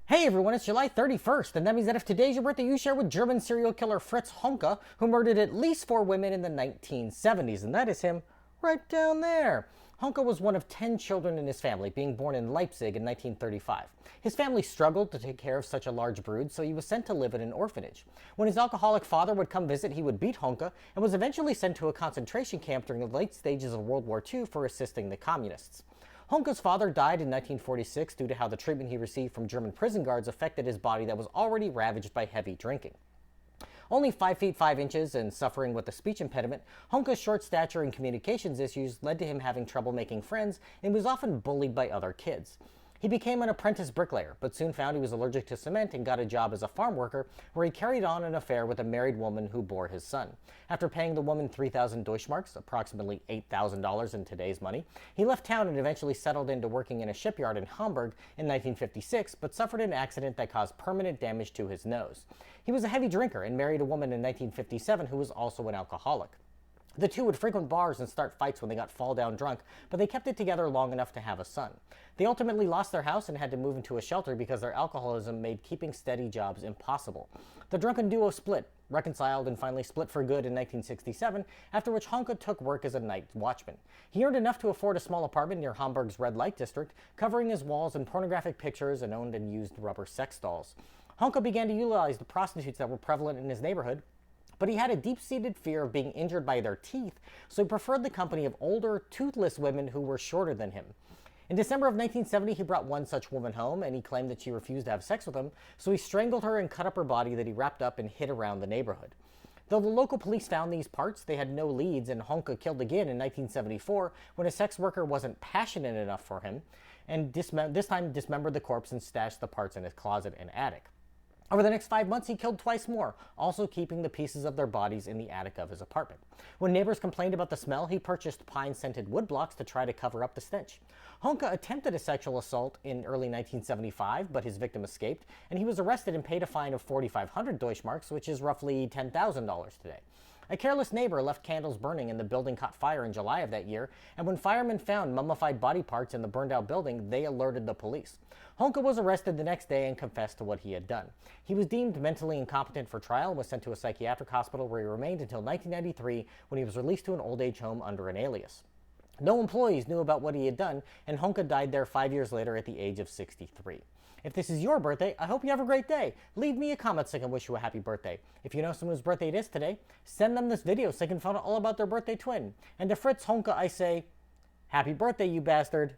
Hey everyone, it's July 31st, and that means that if today's your birthday, you share with German serial killer Fritz Honka, who murdered at least 4 women in the 1970s, and that is him right down there. Honka was one of 10 children in his family, being born in Leipzig in 1935. His family struggled to take care of such a large brood, so he was sent to live in an orphanage. When his alcoholic father would come visit, he would beat Honka and was eventually sent to a concentration camp during the late stages of World War II for assisting the communists. Honka's father died in 1946 due to how the treatment he received from German prison guards affected his body that was already ravaged by heavy drinking. Only 5 feet 5 inches and suffering with a speech impediment, Honka's short stature and communications issues led to him having trouble making friends and was often bullied by other kids. He became an apprentice bricklayer, but soon found he was allergic to cement and got a job as a farm worker where he carried on an affair with a married woman who bore his son. After paying the woman 3,000 Deutschmarks, approximately $8,000 in today's money, he left town and eventually settled into working in a shipyard in Hamburg in 1956, but suffered an accident that caused permanent damage to his nose. He was a heavy drinker and married a woman in 1957 who was also an alcoholic. The two would frequent bars and start fights when they got fall down drunk, but they kept it together long enough to have a son. They ultimately lost their house and had to move into a shelter because their alcoholism made keeping steady jobs impossible. The drunken duo split, reconciled, and finally split for good in 1967, after which Honka took work as a night watchman. He earned enough to afford a small apartment near Hamburg's red light district, covering his walls in pornographic pictures and owned and used rubber sex dolls. Honka began to utilize the prostitutes that were prevalent in his neighborhood, but he had a deep-seated fear of being injured by their teeth, so he preferred the company of older, toothless women who were shorter than him. In December of 1970, he brought one such woman home, and he claimed that she refused to have sex with him, so he strangled her and cut up her body that he wrapped up and hid around the neighborhood. Though the local police found these parts, they had no leads, and Honka killed again in 1974 when a sex worker wasn't passionate enough for him, and this time dismembered the corpse and stashed the parts in his closet and attic. Over the next 5 months, he killed twice more, also keeping the pieces of their bodies in the attic of his apartment. When neighbors complained about the smell, he purchased pine-scented wood blocks to try to cover up the stench. Honka attempted a sexual assault in early 1975, but his victim escaped, and he was arrested and paid a fine of 4,500 Deutschmarks, which is roughly $10,000 today. A careless neighbor left candles burning and the building caught fire in July of that year, and when firemen found mummified body parts in the burned out building, they alerted the police. Honka was arrested the next day and confessed to what he had done. He was deemed mentally incompetent for trial and was sent to a psychiatric hospital where he remained until 1993 when he was released to an old age home under an alias. No employees knew about what he had done, and Honka died there 5 years later at the age of 63. If this is your birthday, I hope you have a great day. Leave me a comment so I can wish you a happy birthday. If you know someone whose birthday it is today, send them this video so they can find out all about their birthday twin. And to Fritz Honka, I say, happy birthday, you bastard.